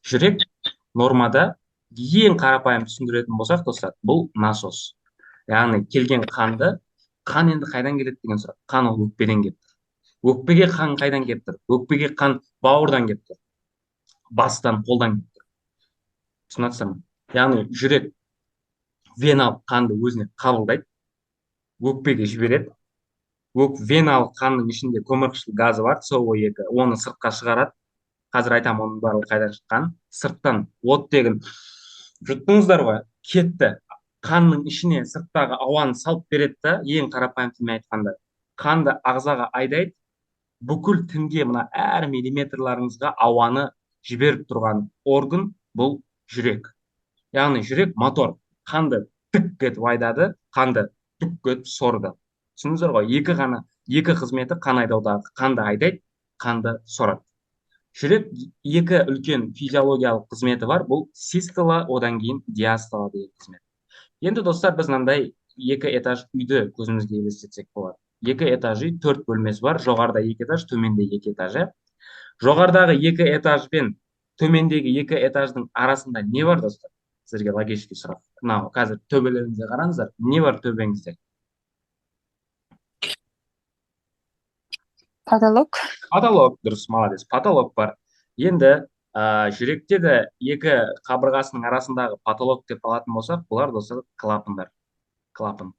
Жүрек нормада ең қарапайым түсіндіретін болсақ, достар, бұл насос. Яғни келген қанды, қан енді қайдан келеді деген сұрақ. Қан ол өкпеден келіп тұр. Өкпеге қан қайдан келіп тұр? Өкпеге қан бауырдан келіп тұр. Бастан, қолдан келіп тұр. Түсініп жатсыздар ма? Яғни жүрек веналық қанды өзіне қабылдайды, өкпеге жібереді. Веналық қанның ішінде көмірқышқыл газы бар, СО2, оны сыртқа шығарады. Қазір айтамын оның барлығы қайдан шыққан. Сырттан оттегін жұттыңыздар ғой, кетті. Қанның ішіне сырттағы ауаны салып береді да, ең қарапайым тілмен айтқанда, қанды ағзаға айдайды, бүкіл тінге, мына әр миллиметрларыңызға ауаны жіберіп тұрған орган бұл жүрек. Яғни жүрек мотор. Қанды тік етіп айдады, қанды түк етіп сорды. Түсіндіңіздер ғой, екі қызметі қан айдаудағы. Қанды айдайды, қанды сорады. Жүрек екі үлкен физиологиялық қызметі бар. Бұл систола, одан кейін диастола деген қызмет. Енді достар, біз мынандай екі этаж үйді көзімізге елестетсек болады. Екі этаж үй, 4 бөлмесі бар. Жоғарыда 2 этаж, төменде 2 этажы. Жоғарыдағы 2 этаж пен төмендегі 2 этаждың арасында не бар, достар? Сіздерге логический сұрақ. Мынау қазір төбелеріңізге қараңыздар. Не бар төбеңізде? Потолок. Потолок, дұрыс, молодец. Потолок бар. Енді жүректе де екі қабырғасының арасындағы потолок деп алатын болсақ, бұлар достар клапандар. Клапан.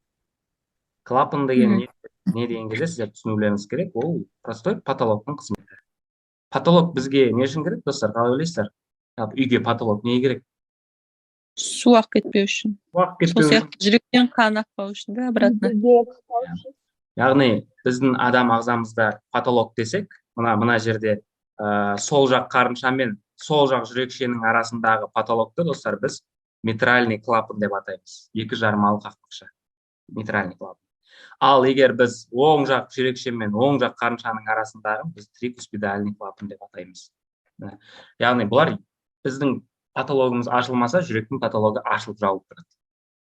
Клапан деген не деген кезде сіздер түсінулеріңіз керек. Ол простой потолоктың қызметі. Потолок бізге не үшін керек, достар? Қалай ойлайсыздар? Үйге потолок не керек? Су ағып кетпеу үшін. Сол сияқты жүректен қан ақпау үшін де обратно. Яғни біздің адам ағзамызда потолок десек, мына жерде сол жақ қарынша мен сол жақ жүрекшенің арасындағы потолокты, достар, біз митральный клапан деп атаймыз. 2,5 қақпақша. Митральный клапан. Ал егер біз оң жақ жүрекше мен оң жақ қарыншаның арасындағы біз трикуспидальный клапан деп атаймыз. Яғни бұлар біздің потологымыз ашылмаса, жүректің потологы ашылып жауып тұрады.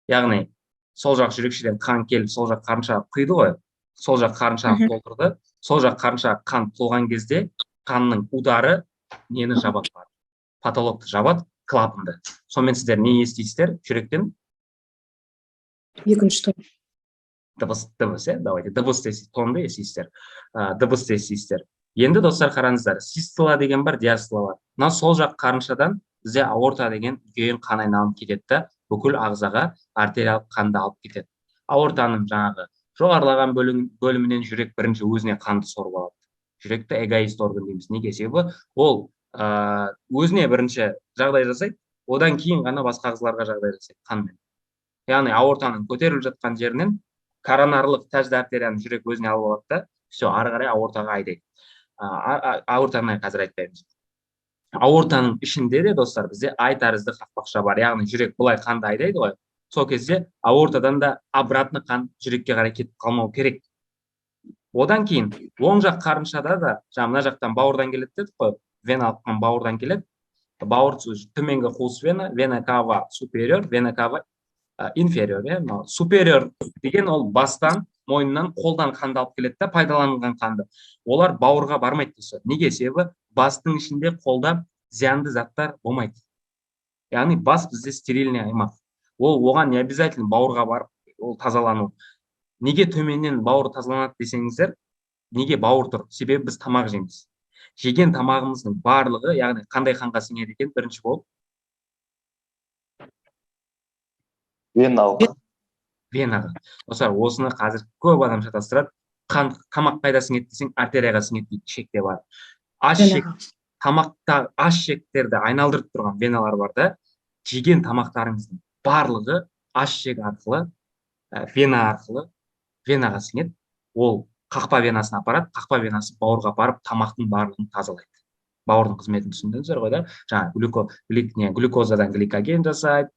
Яғни сол жақ жүрекшеден қан келіп, сол жақ қарыншаға құйды ғой, сол жақ қарыншаға толтырды, сол жақ қарыншаға қан толған кезде қанның удары нені жабады? Потологты жабады, клапанды. Сонымен сіздер не естисіздер жүректен? Екінші тон. Дыбыс, давайте, дыбыс тонды естисіздер. Дыбыс естисіздер. Енді, достар, қараңыздар, систола деген бар, диастола бар. Мына сол жақ қарыншадан бізде аорта деген үлкен қан айналым кетеді, бүкіл ағзаға артериялық қанды алып кетеді. Аортаның жаңағы жоғарылаған бөлімінен жүрек бірінші өзіне қанды сорып алады. Жүректі эгоист орган дейміз. Неге? Себебі ол өзіне бірінші жағдай жасайды, одан кейін ғана басқа ағзаларға жағдай жасайды қанмен. Яғни аортаның көтеріліп жатқан жерінен коронарлық тәжді артерияны жүрек өзіне алып алады да, все, ары қарай аортаға айдайды. Аортаны қазір айтпаймыз. Аортаның ішінде де, достар, бізде ай тәрізді қақпақша бар. Яғни жүрек былай қанды айдайды ғой. Сол кезде аортадан да обратно қан жүрекке қарай кетіп қалмау керек. Одан кейін оң жақ қарыншада да, мына жақтан бауырдан келеді дедік қой, веналық қан бауырдан келеді. Бауыр төменгі қуыс вена, вена кава супериор, вена кава инфериор. Супериор деген ол бастан, мойнынан, қолдан қанды алып келеді да, пайдаланылған қанды. Олар бауырға бармайды десе. Неге? Себебі бастың ішінде, қолда зиянды заттар болмайды. Яғни бас бізде стерильный аймақ. Ол оған не обязательно бауырға барып, ол тазалану. Неге төменнен бауыр тазаланады десеңіздер, неге бауыр тұр? Себебі біз тамақ жейміз. Жеген тамағымыздың барлығы, яғни қандай қанға сіңеді екен бірінші болып? Венаға. Осыны қазір көп адам шатастырады. Тамақ қайда сіңеді десең, артерияға сіңеді дейді, ішекте бар. Тамақта аш ішектерді айналдырып тұрған веналар бар да, жеген тамақтарыңыздың барлығы аш ішек арқылы, вена арқылы венаға сіңеді. Ол қақпа венасына апарады, қақпа венасы бауырға барып тамақтың барлығын тазалайды. Бауырдың қызметін түсіндіңіздер ғой да? Жаңа глюкозадан гликоген жасайды,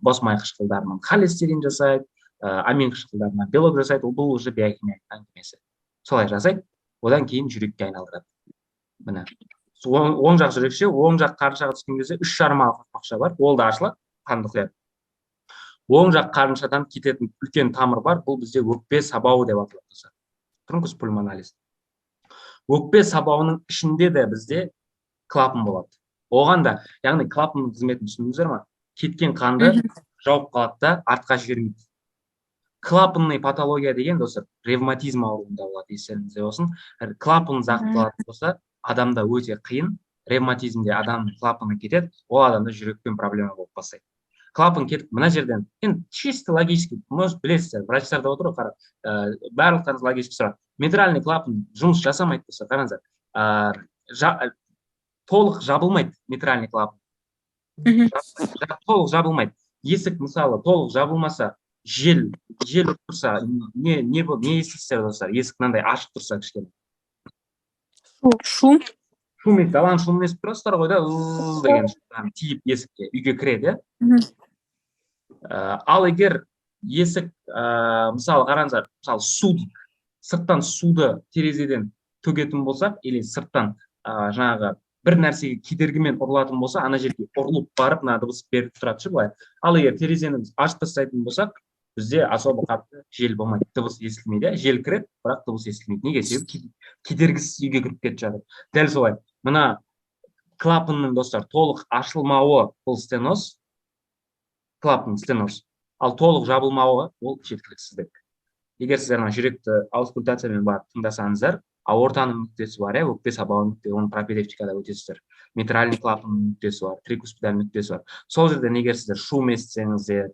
бос май қышқылдарынан холестерин жасайды, амин қышқылдарынан белок жасайды. Бұл уже биохимия әңгімесі. Солай жасайды, одан кейін жүрекке айналдырады. Міне. Оң жақ жүрекше, оң жақ қарыншаға түскен кезде 3,5 қақпақша бар, ол да ашылады, қанды құяды. Оң жақ қарыншадан кететін үлкен тамыр бар, бұл бізде өкпе сабауы деп аталады. Трункус пульмоналис. Өкпе сабауының ішінде де бізде клапан болады. Оған да, яғни клапанның қызметін түсіндіңіздер ма? Кеткен қанды жауып қалады да артқа жібермейді. Клапанный патология деген достар ревматизм ауруында болады, естеріңізде болсын. Клапан зақымдалатын болса, адамда өте қиын, ревматизмде адамның клапаны кетеді, ол адамда жүрекпен проблема болып бастайды. Клапан кетіп, мына жерден, енді чисто логически, может, білесіздер, врачтар да отыр ғой, қарап, барлықтарыңыз логически сұрақ. Митральный клапан жұмыс жасамайды болса, қараңыздар, толық жабылмайды митральный клапан. Толық жабылмайды. Есік мысалы толық жабылмаса, жел үріп тұрса, не естисіздер достар? Есік мынандай ашық тұрса кішкене. Шум. Шум естіп, даланың шумын естіп тұрасыздар ғой да, деген тиіп есікке, үйге кіреді. Ал егер есік, мысалы қараңыздар, мысалы сырттан суды терезеден төгетін болсақ, или сырттан жаңағы бір нәрсеге кедергімен ұрылатын болса, ана жерге ұрылып барып, мына дыбыс беріп тұрады ше былай. Ал егер терезені ашып тастайтын болсақ, бізде особо қатты жел болмайды, дыбыс естілмейді. Жел кіреді, бірақ дыбыс естілмейді. Неге? Себебі кедергісіз үйге кіріп кетіп жатыр. Дәл солай. Мына клапанның достар толық ашылмауы бұл стеноз, клапан стеноз. Ал толық жабылмауы ол жеткіліксіздік. Егер сіздер жүректі аускультациямен барып тыңдасаңыздар, аортаның нүктесі бар, өкпе сабағы нүкте, оны пропедевтикада өтесіздер. Митральный клапанның нүктесі бар, трикуспидальный нүктесі бар. Сол жерден егер сіздер шум естісеңіздер,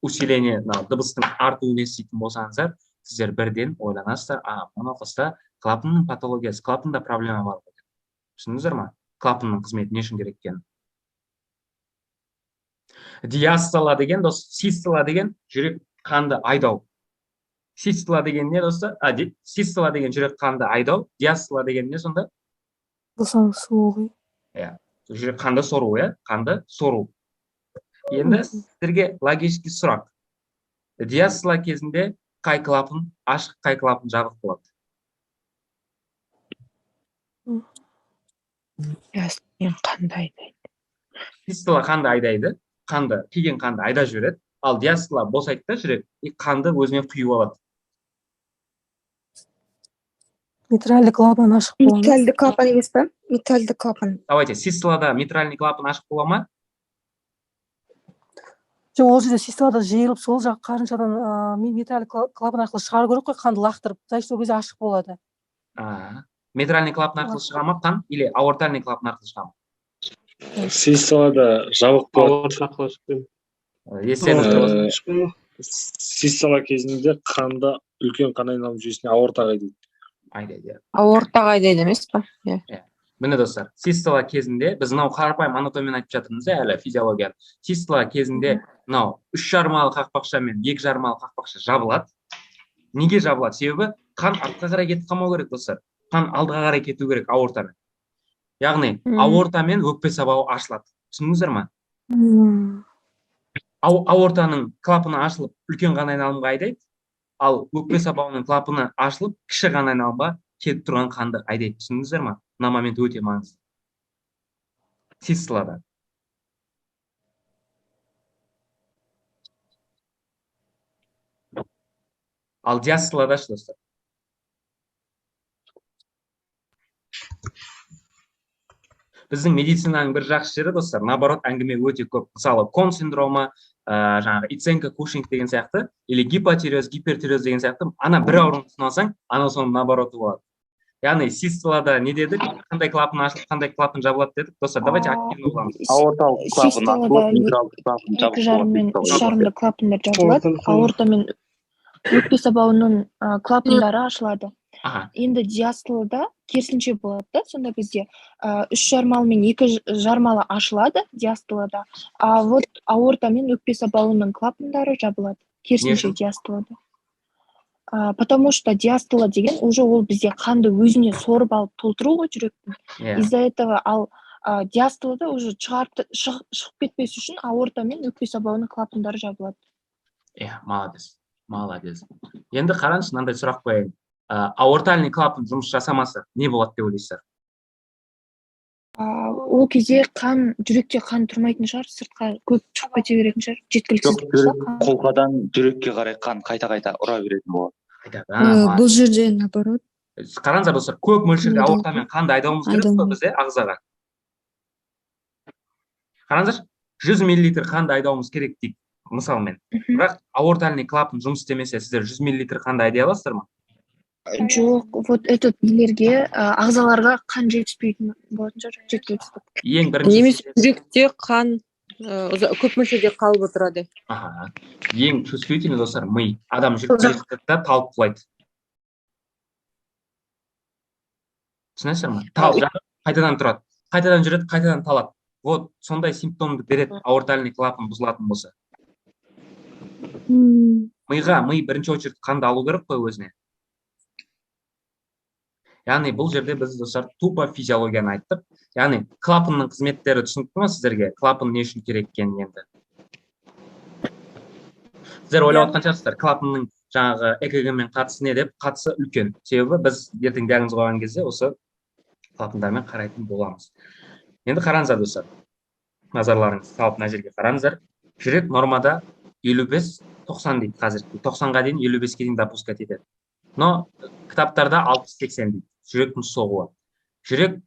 усиление, дыбыстың артуын еститін болсаңыздар, сіздер бірден ойланасыздар, мына науқаста клапанның патологиясы, клапанда проблема бар. Түсіндіңіздер ма? Клапанның қызметі не үшін керек екенін. Диастола деген, систола деген жүрек қанды айдау. Систола деген не достар? Систола деген жүрек қанды айдау, диастола деген не сонда? Сору. Жүрек қанды сору, қанды сору. Енді сіздерге логический сұрақ. Диастола кезінде қай клапан ашық, қай клапан жабық болады? Қанды айдайды. Систола қанды айдайды, келген қанды айда жібереді, ал диастола босайды да жүрек, қанды өзіне құйып алады. Митральный клапан ашық болады. Митральный клапан емес пе? Митральный клапан. Давайте, систолада митральный клапан ашық бола ма? Жоқ, ол жерде систолада жиылып, сол жақ қарыншадан митральный клапан арқылы шығару керек қой, қанды лақтырып, значит, ол кезде ашық болады. Митральный клапан арқылы шыға ма қан, или аортальный клапан арқылы шыға ма? Систолада жабық болады. Систола кезінде қанды үлкен қан айналым жүйесіне аортаға айдайды. Аортаға айдайды емес пе? Міне достар, систола кезінде, біз мынау қарапайым анатомияны айтып жатырмыз, әлі физиологияны. Систола кезінде мынау 3 жармалы қақпақша мен 2 жармалы қақпақша жабылады. Неге жабылады? Себебі қан артқа қарай кетіп қалмау керек, достар. Қан алдыға қарай кету керек аортамен. Яғни аортамен өкпе сабағы ашылады. Түсіндіңіздер ма? Аортаның клапаны ашылып, үлкен қан айналымға айдайды, ал өкпе сабағының клапаны ашылып, кіші қан айналымға кетіп тұрған қанды айдайды. Түсіндіңіздер ма? Мына момент өте маңызды. Систолада. Ал диастолада ше, достар. Біздің медицинаның бір жақсы жері, достар, наоборот, әңгіме өте көп. Мысалы, Кон синдромы, жаңағы Иценко-Кушинг деген сияқты, или гипотиреоз, гипертиреоз деген сияқты, ана бір ауруын түсіне алсаң, ана соның наобороты болады. Яғни систолада не дедік? Қандай клапан ашылып, қандай клапан жабылады дедік? Достар, давайте активно боламыз. Аорталық клапан ашылып, митральный клапан жабылады. 2,5 жарымды клапандар жабылады, аорта мен өкпе сабағының клапандары ашылады. Енді диастолада керісінше болады да, сонда бізде 3 жармалы мен 2 жармалы ашылады диастолада, а вот аорта мен өкпе сабағының клапандары жабылады. Керісінше диастолада. Потому что диастола деген уже ол бізде қанды өзіне сорып алып толтыру ғой жүректің. Из-за этого ал диастолада уже шығып кетпес үшін аорта мен өкпе сабағының клапандары жабылады. Молодец. Енді қараңыз, мынандай сұрақ қояйын. Аортальный клапан жұмыс жасамаса, не болады деп ойлайсыздар? Ол кезде жүректе қан тұрмайтын шығар, сыртқа көп шығып кете беретін шығар, жеткіліксіз болса. Қолқадан жүрекке қарай қан қайта-қайта ұра беретін болады. Бұл жерде наоборот. Қараңыздар достар, көп мөлшерде аортамен қанды айдауымыз керек қой бізде ағзаға. Қараңыздаршы, 100 мл қанды айдауымыз керек дейік, мысалмен. Бірақ аортальный клапан жұмыс істемесе, сіздер 100 мл қанды айдай аласыздар ма? Жоқ, вот этот нелерге, ағзаларға қан жетіспейтін болатын шығар, жеткіліксіздік. Ең бірінші Немесе жүректе қан көп мөлшерде қалып отырады. Ең чувствительный достар ми. Адам жүріп келе жатады да талып құлайды. Түсінесіздер ме? Талып жатып, қайтадан тұрады. Қайтадан жүреді, қайтадан талады. Вот сондай симптомды береді аортальный клапан бұзылатын болса. Ми бірінші очередь қанды алу керек қой өзіне. Яғни бұл жерде біз достар тупо физиологияны айттық. Яғни клапанның қызметтері түсінікті ме сіздерге? Клапан не үшін керек екенін енді? Сіздер ойлап отқан шығарсыздар, клапанның жаңағы ЭКГ-мен қатысы не деп? Қатысы үлкен. Себебі біз ертең диагноз қойған кезде осы клапандармен қарайтын боламыз. Енді қараңыздар достар. Назарларыңызды салып мына жерге қараңыздар. Жүрек нормада 55-90 дейді қазір. 90-ға дейін 55-ке дейін допускать етеді. Но кітаптарда 60-80 дейді. Жүректің соғуы. Жүрек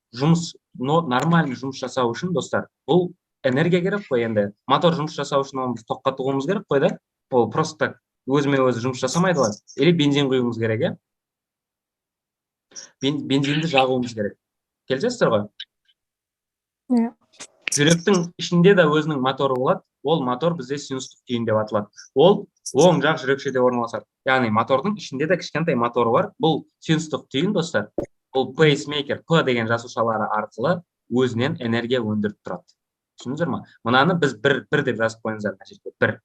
нормальный жұмыс жасау үшін, достар, бұл энергия керек қой енді. Мотор жұмыс жасау үшін оны біз тоққа тығуымыз керек қой да. Ол просто так өзімен-өзі жұмыс жасамайды ғой. Или бензин құюымыз керек, е? Бензинді жағуымыз керек. Келісесіздер ғой? Иә. Жүректің ішінде де өзінің моторы болады. Ол мотор бізде синустық түйін деп аталады. Ол оң жақ жүрекшеде орналасады. Яғни мотордың ішінде де кішкентай моторы бар. Бұл синустық түйін, достар. Бұл пейсмейкер, П деген жасушалары арқылы өзінен энергия өндіріп тұрады. Түсіндіңіздер ме? Мынаны біз бір деп жазып қойыңыздар мына жерге. Бір.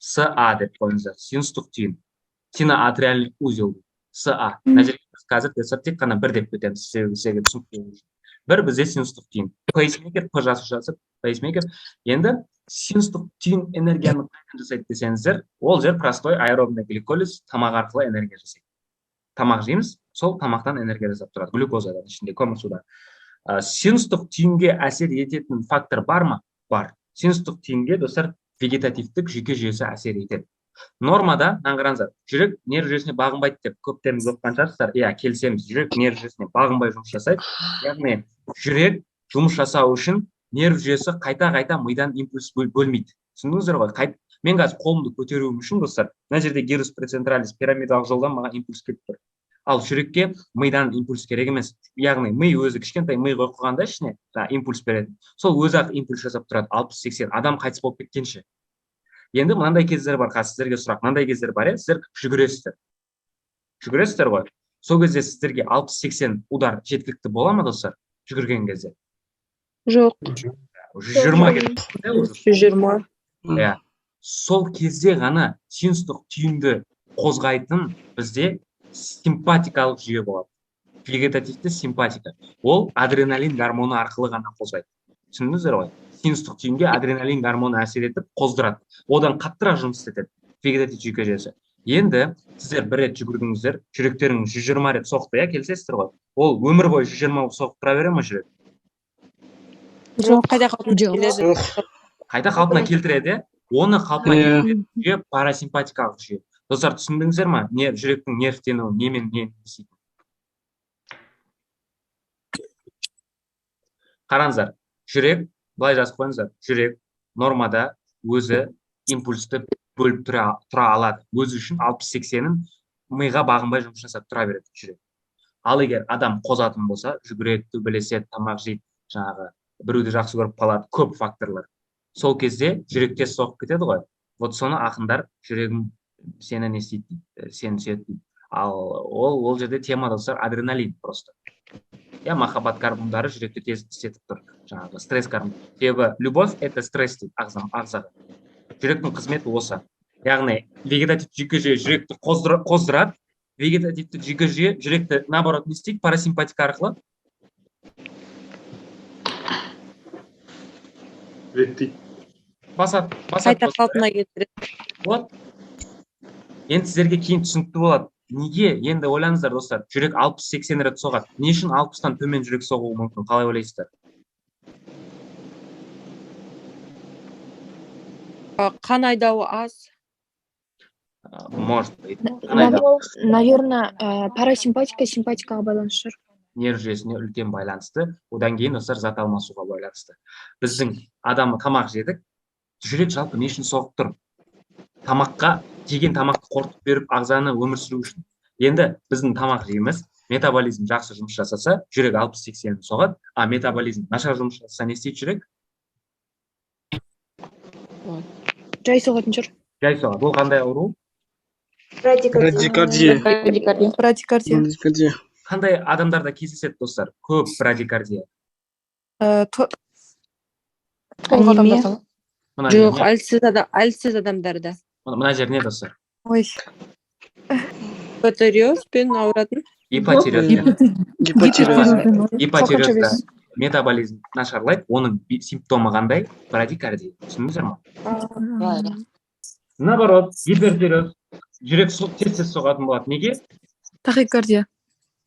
СА деп қойыңыздар. Синустық түйін. Синоатриальный узел. СА. Мына жерге біз қазір тек қана бір деп кетеміз. Сізге түсінікті. Бір бізде синустық түйін. Пейсмейкер, П жасушасы, пейсмейкер. Енді синустық түйін энергияны қайдан жасайды десеңіздер, ол жер простой аэробный гликолиз, тамақ арқылы энергия жасайды. Тамақ жейміз, сол тамақтан энергия жасап тұрады. Глюкозадан ішінде, көмір суда. Синустық түйінге әсер ететін фактор бар ма? Бар. Синустық түйінге, достар, вегетативтік жүйке жүйесі әсер етеді. Нормада, қараңыздар, жүрек нерв жүйесіне бағынбайды деп көптеріңіз оқыған шығарсыздар. Иә, келісеміз, жүрек нерв жүйесіне бағынбай жұмыс жасайды. Яғни жүрек жұмыс жасау үшін нерв жүйесі қайта-қайта мидан импульс бөлмейді. Түсіндіңіздер ғой? Мен қазір қолымды көтеруім үшін, достар, мына жерде гирус прецентралис пирамидалық жолдан маған импульс келіп тұр. Ал жүрекке мидан импульс керек емес. Яғни ми өзі кішкентай ми қойғанда ішіне импульс береді. Сол өзі-ақ импульс жасап тұрады. 60-80 адам қайтыс болып кеткенше. Енді мынандай кездер бар, сіздерге сұрақ. Мынандай кездер бар, сіздер жүгіресіздер. Жүгіресіздер ғой. Сол кезде сіздерге 60-80 удар жеткілікті бола ма, достар? Жүгірген кезде. Жоқ. 120. Иә. Сол кезде ғана синустық түйінді қозғайтын бізде симпатикалық жүйе болады. Вегетативті симпатика. Ол адреналин гормоны арқылы ғана қозғайды. Түсіндіңіздер ғой? Синустық түйінге адреналин гормоны әсер етіп қоздырады. Одан қаттырақ жұмыс істетеді. Вегетатив жүйке жүйесі. Енді сіздер бір рет жүгірдіңіздер, жүректеріңіз 120 рет соқты, иә, келісесіздер ғой? Ол өмір бойы 120 соғып тұра бере ме жүрек? Жоқ, қайта қалпына келеді. Қайта қалпына келтіреді, оны қалпына келтіреді парасимпатикалық жүйе. Достар, түсіндіңіздер ма? Жүректің нервтенуі немен не істейтін? Қараңыздар, жүрек, былай жазып қойыңыздар, жүрек нормада өзі импульсті бөліп тұра алады. Өзі үшін 60-80-ін миға бағынбай жұмыс жасап тұра береді жүрек. Ал егер адам қозатын болса, жүгіреді, төбелеседі, тамақ жейді, жаңағы біреуді жақсы көріп қалады, көп факторлар. Сол кезде жүректе соғып кетеді ғой. Вот соны ақындар жүрегің сені не істейді, сені сүйеді дейді. Ал ол жерде тема, достар, адреналин просто. Я махаббат гормондары жүректе тез істетіп тұр. Жаңағы стресс гормон. Себебі любовь это стресс дейді ағзаға. Жүректің қызметі осы. Яғни вегетативті жүйке жүйе жүректі қоздырады. Вегетативті жүйке жүйе жүректі наоборот не істейді? Парасимпатика арқылы реттейді. Басады. Қайта қалпына келтіреді. Вот. Енді сіздерге кейін түсінікті болады. Неге? Енді ойлаңыздар, достар, жүрек 60-80 рет соғады. Не үшін 60-тан төмен жүрек соғуы мүмкін? Қалай ойлайсыздар? Қан айдауы аз. Может быть. Наверное, парасимпатика симпатикаға байланысты шығар. нерв жүйесіне үлкен байланысты. Одан кейін достар зат алмасуға байланысты. Біздің адамы тамақ жедік, жүрек жалпы не үшін соғып тұр? Тамаққа, жеген тамақты қорытып беріп, ағзаны өмір сүру үшін. Енді біздің тамақ жейміз, метаболизм жақсы жұмыс жасаса, жүрек 60-80 соғады, а метаболизм нашар жұмыс жасаса не істейді жүрек? Жай соғатын жүр. Жай соғады. Ол қандай ауру? Брадикардия. Брадикардия. Қандай адамдарда кездеседі достар? Көп брадикардия. Анемия. Мына Жоқ, жеріне- әлсіз адамдарда. мына жер не достар? Ой. Гипотериозбен ауыратын. Гипотериозда метаболизм нашарлайды, оның симптомы қандай? Брадикардия. Түсіндіңіздер ме? Наоборот, гипертиреоз, жүрек тез соғатын болады. Неге? Тахикардия.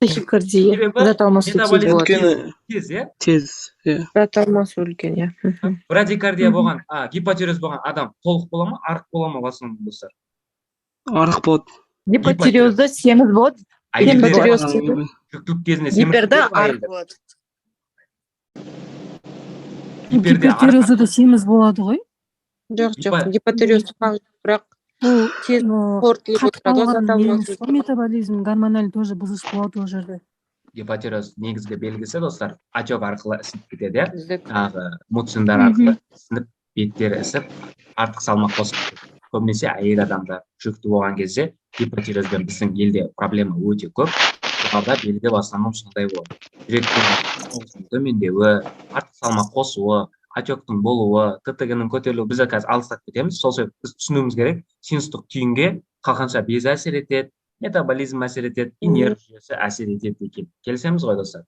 Себебі Зат алмасу тез метаболизм болады. тез, иә? Тез. Зат алмасу үлкен, иә. Брадикардия болған, гипотериоз болған адам толық бола ма, арық бола ма басының достар? Арық болады. Гипотериозда семіз болады. Жүктілік кезінде Гиперда арық болады. Гипотериозда семіз болады ғой. Жоқ, гипотериозды бірақ тез қорытылып отырады, зат алмасу. Метаболизм, гормональ тоже бұзылыс болады ол жерде. Гипотериоз негізгі белгісі достар, отек арқылы ісініп кетеді, иә? Муциндар арқылы ісініп, беттері ісіп, артық салмақ қосып. Көбінесе әйел адамда жүкті болған кезде гипотериозбен біздің елде проблема өте көп. Оларда белгі басынан сондай болады. Жүректің төмендеуі, артық салмақ қосуы, отектің болуы, ТТГ-нің көтерілуі, біз қазір алыстап кетеміз. Сол себепті біз түсінуіміз керек, синустық түйінге қалқанша безі әсер етеді, метаболизм әсер етеді, нерв жүйесі әсер етеді екен. Келісеміз ғой достар?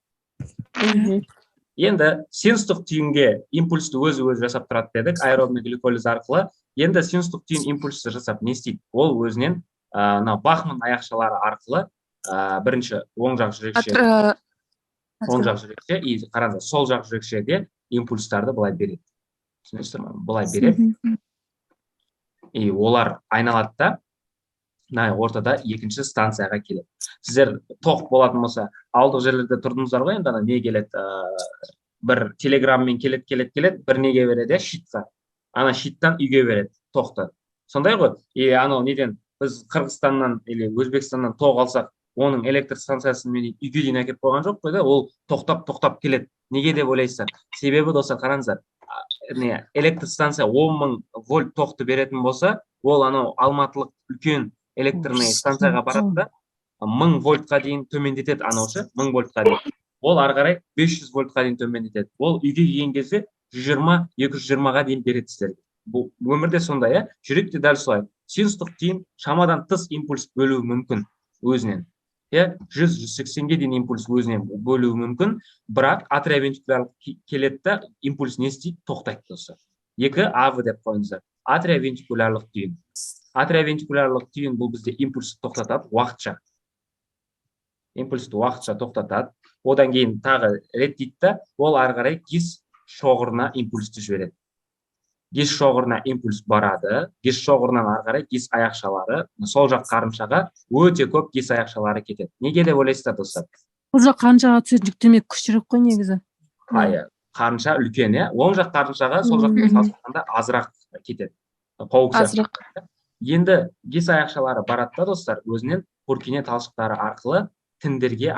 Енді синустық түйінге импульсті өзі жасап тұрады дедік, аэробный гликолиз арқылы. Енді синустық түйін импульсті жасап не істейді? Ол өзінен Бахман аяқшалары арқылы бірінші оң жақ жүрекше, қараңыздар, сол жақ жүрекшеде импульстарды былай береді. Түсінесіздер ме? Былай береді. И олар айналады да, ортада екінші станцияға келеді. Сіздер тоқ болатын болса, ауылдық жерлерде тұрдыңыздар ғой, енді не келеді? Бір телеграммен келеді, бір неге береді, щитқа. Ана щиттан үйге береді тоқты. Сондай ғой? Неден біз Қырғызстаннан или Өзбекстаннан тоқ алсақ, оның электр станциясын үйге дейін әкеп қойған жоқ қой да, ол тоқтап келеді. Неге деп ойлайсыздар? Себебі достар, қараңыздар, электр станция 10.000 вольт тоқты беретін болса, ол алматылық үлкен электрлный станцияға барады да, 1000 вольтқа дейін төмендетеді, 1000 вольтқа дейін. Ол ары қарай 500 вольтқа дейін төмендетеді. Ол үйге келген кезде 120-220-ға дейін береді сіздерге. Бұл өмірде сондай, иә? Жүректе дәл солай. Синустық түйін шамадан тыс импульс бөлуі мүмкін өзінен. 100-180-ге дейін импульс өзінен бөлуі мүмкін, бірақ атриовентрикулярлық келеді да, импульс не істейді? Тоқтайды достар. 2 АВ деп қойыңыздар. Атриовентрикулярлық түйін. Атриовентрикулярлық түйін бұл бізде импульсті тоқтатады, уақытша. Импульсті уақытша тоқтатады. Одан кейін тағы реттейді да, ол ары қарай гис шоғырына импульсті жібереді. Гис шоғырына импульс барады, гис шоғырынан ары қарай гис аяқшалары, сол жақ қарыншаға өте көп гис аяқшалары кетеді. Неге деп ойлайсыздар достар? Ол жақ қарыншаға түсетін жүктеме күштірек қой негізі. Қарынша үлкен, иә? Оң жақ қарыншаға сол жаққа салыстырғанда азырақ кетеді. Азырақ. Енді гис аяқшалары барады да достар, өзінен Пуркине талшықтары арқылы тіндерге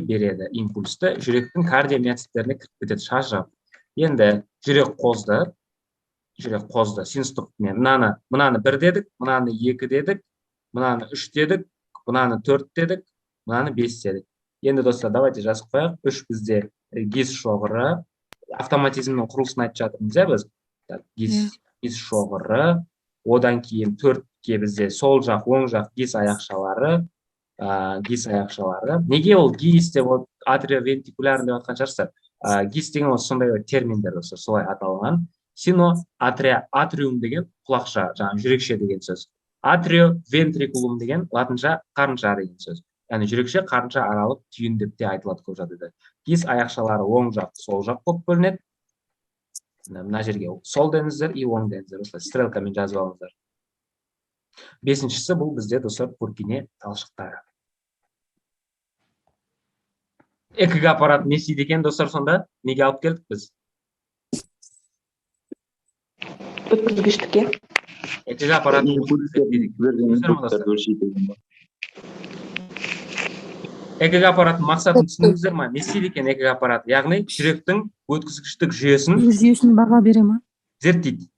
береді импульсті, жүректің кардиомиоциттеріне кіріп кетеді, шашырап. Енді жүрек қозды, синустық түйін. Мынаны 1 дедік, мынаны 2 дедік, мынаны 3 дедік, мынаны 4 дедік, мынаны 5 дедік. Енді достар, давайте жазып қояйық. 3 бізде гис шоғыры, автоматизмнің құрылысын айтып жатырмыз, иә біз? Гис шоғыры, одан кейін 4-ке бізде сол жақ, оң жақ гис аяқшалары. Неге ол гис деп атриовентрикулярный деп атқан шығарсыздар? Гис деген сондай терминдер достар, солай аталған. Атриум деген құлақша, жүрекше деген сөз. Атриовентрикулум деген латынша қарынша деген сөз. Яғни жүрекше қарынша аралық түйін деп те айтылады көп жағдайда. Гис аяқшалары оң жақ, сол жақ болып бөлінеді. Мына жерге сол деңіздер и оң деңіздер. Стрелкамен жазып алыңыздар. 5-шісі бұл бізде достар Пуркине талшықтары. экг аппарат не істейді екен достар, сонда неге алып келдік біз? өткізгіштікке. Экг аппарат экг аппараттың мақсатын түсіндіңіздер ма? Не істейді екен экг аппарат? Яғни жүректің өткізгіштік жүйесін жүйесіне баға бере ма? зерттейді.